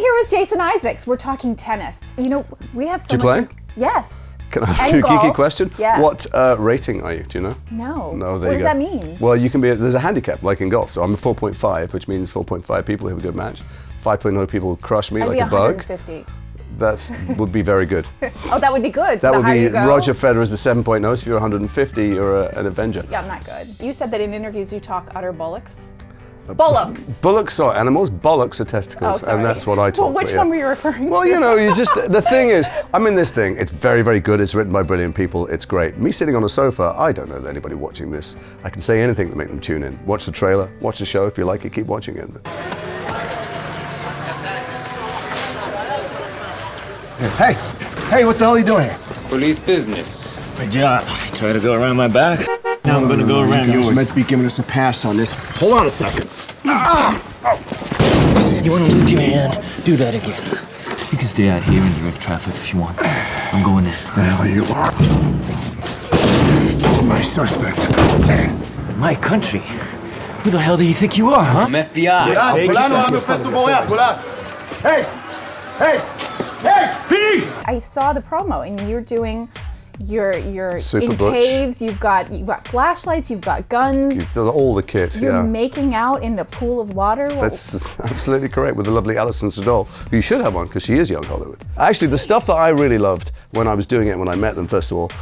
here with Jason Isaacs. We're talking tennis. You know, we have so much. Do you play? Yes. Can I ask you a geeky question? Yeah. What rating are you? Do you know? No. No. What does that mean? Well, you can be. There's a handicap like in golf. So I'm a 4.5, which means 4.5 people have a good match. 5.0 people crush me like a bug. 150. Would be very good. Oh, that would be good. That so would be Roger Federer's a 7.0. So if you're 150, you're an Avenger. Yeah, I'm not good. You said that in interviews you talk utter bullocks. Bullocks. Bullocks are animals, bollocks are testicles, and that's what I talk. Well, which one were you referring to? Well, you know, the thing is, I'm in this thing, it's very, very good, it's written by brilliant people, it's great. Me sitting on a sofa, I don't know that anybody watching this. I can say anything to make them tune in. Watch the trailer, watch the show, if you like it, keep watching it. Hey, what the hell are you doing here? Police business. Good job. Try to go around my back. Now I'm gonna go around yours. You're meant to be giving us a pass on this. Hold on a second. You wanna move your hand? Do that again. You can stay out here in direct traffic if you want. I'm going in. The hell you are? He's my suspect. My country? Who the hell do you think you are, huh? I'm FBI. Hey! I saw the promo, and you're doing. You're Super in butch. caves. You've got flashlights. You've got guns. You've done all the kit. You're making out in a pool of water. That's absolutely correct, with the lovely Alison Sudol, who you should have on because she is young Hollywood. Actually, the stuff that I really loved when I was doing it, when I met them first of all,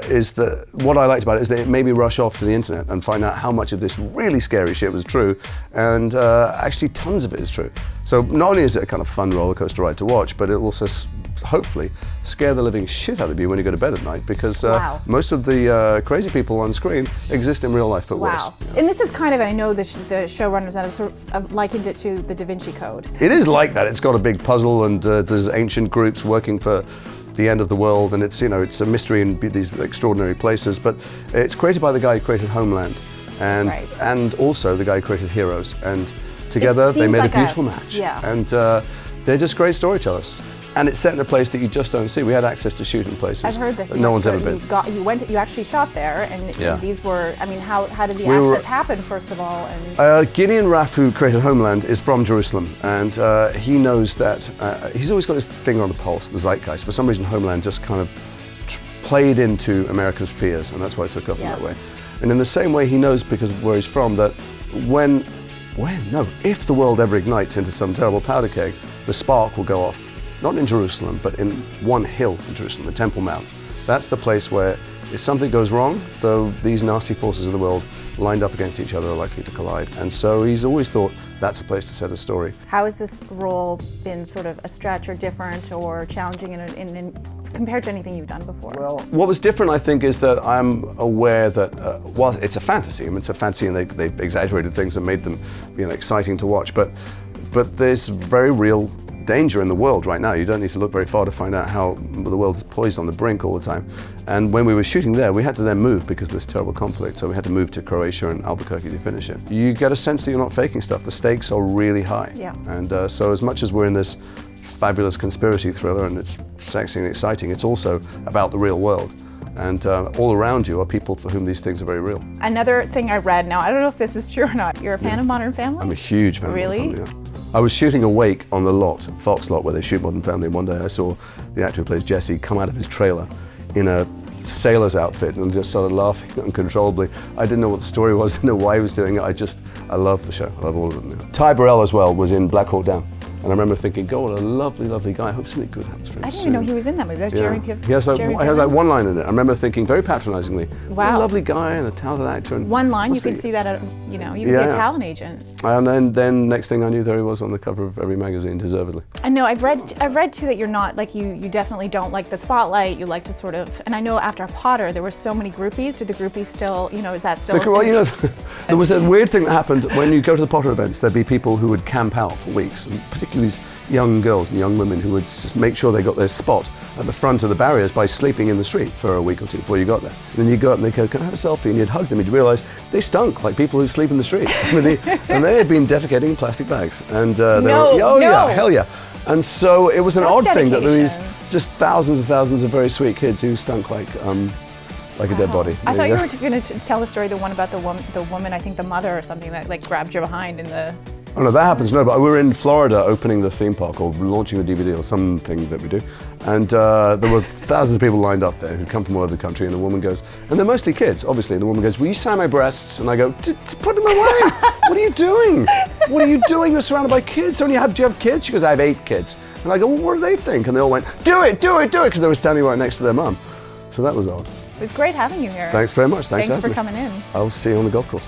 is that what I liked about it is that it made me rush off to the internet and find out how much of this really scary shit was true, and actually tons of it is true. So not only is it a kind of fun roller coaster ride to watch, but it also hopefully scare the living shit out of you when you go to bed at night, because most of the crazy people on screen exist in real life, but worse. Wow. And this is kind of, and I know the showrunners that have sort of likened it to the Da Vinci Code. It is like that. It's got a big puzzle, and there's ancient groups working for the end of the world, and it's, you know, it's a mystery in these extraordinary places, but it's created by the guy who created Homeland, and also the guy who created Heroes, and together they made a beautiful match. Yeah. And they're just great storytellers. And it's set in a place that you just don't see. We had access to shooting places. I've heard this. That no one's ever been. You actually shot there, and these were. I mean, how did the access happen? First of all, and Gideon Raff, who created Homeland, is from Jerusalem, and he knows that he's always got his finger on the pulse, the zeitgeist. For some reason, Homeland just kind of played into America's fears, and that's why it took off in that way. And in the same way, he knows, because of where he's from, that if the world ever ignites into some terrible powder keg, the spark will go off. Not in Jerusalem, but in one hill in Jerusalem, the Temple Mount. That's the place where, if something goes wrong, though these nasty forces of the world lined up against each other are likely to collide. And so he's always thought that's a place to set a story. How has this role been sort of a stretch or different or challenging compared to anything you've done before? Well, what was different, I think, is that I'm aware that, while it's a fantasy, I mean, it's a fantasy, and they've exaggerated things and made them, you know, exciting to watch, but there's very real danger in the world right now. You don't need to look very far to find out how the world is poised on the brink all the time. And when we were shooting there, we had to then move because of this terrible conflict. So we had to move to Croatia and Albuquerque to finish it. You get a sense that you're not faking stuff. The stakes are really high. Yeah. And so as much as we're in this fabulous conspiracy thriller and it's sexy and exciting, it's also about the real world. And all around you are people for whom these things are very real. Another thing I read, now I don't know if this is true or not, you're a fan of Modern Family? I'm a huge fan of Modern Family, Really? I was shooting a wake on the lot, Fox lot, where they shoot Modern Family, and one day I saw the actor who plays Jesse come out of his trailer in a sailor's outfit and just started laughing uncontrollably. I didn't know what the story was, didn't know why he was doing it. I love the show, I love all of them. Ty Burrell as well was in Black Hawk Down. And I remember thinking, God, what a lovely, lovely guy. I hope something good happens for him. I didn't even know he was in that movie. That's Jeremy Piven. He has like one line in it. I remember thinking very patronizingly, what a lovely guy and a talented actor. And one line, you can see that, you know, you can be a talent agent. And then next thing I knew, there he was on the cover of every magazine, deservedly. I know, I've read too that you're not, like you definitely don't like the spotlight, you like to sort of, and I know after Potter, there were so many groupies. Did the groupies still, you know, is that still? Well, you know, there was a weird thing that happened when you go to the Potter events, there'd be people who would camp out for weeks, and particularly these young girls and young women who would just make sure they got their spot at the front of the barriers by sleeping in the street for a week or two before you got there. And then you go up and they go, can I have a selfie? And you'd hug them and you'd realise they stunk like people who sleep in the street. And they had been defecating in plastic bags. And yeah, hell yeah. And so it was an odd thing that there were these just thousands and thousands of very sweet kids who stunk like a dead body. I thought you were going to tell the story, the one about the woman, I think the mother or something, that like grabbed you behind in the... Oh no, that happens. No, but we were in Florida opening the theme park or launching the DVD or something that we do, and there were thousands of people lined up there who'd come from all over the country. And a woman goes, and they're mostly kids, obviously. And the woman goes, "Will you sign my breasts?" And I go, "Put them away! What are you doing? What are you doing? You're surrounded by kids. Do you have kids?" She goes, "I have 8 kids." And I go, "Well, what do they think?" And they all went, "Do it, do it, do it," because they were standing right next to their mum. So that was odd. It was great having you here. Thanks very much. Thanks for having me. coming in. I'll see you on the golf course.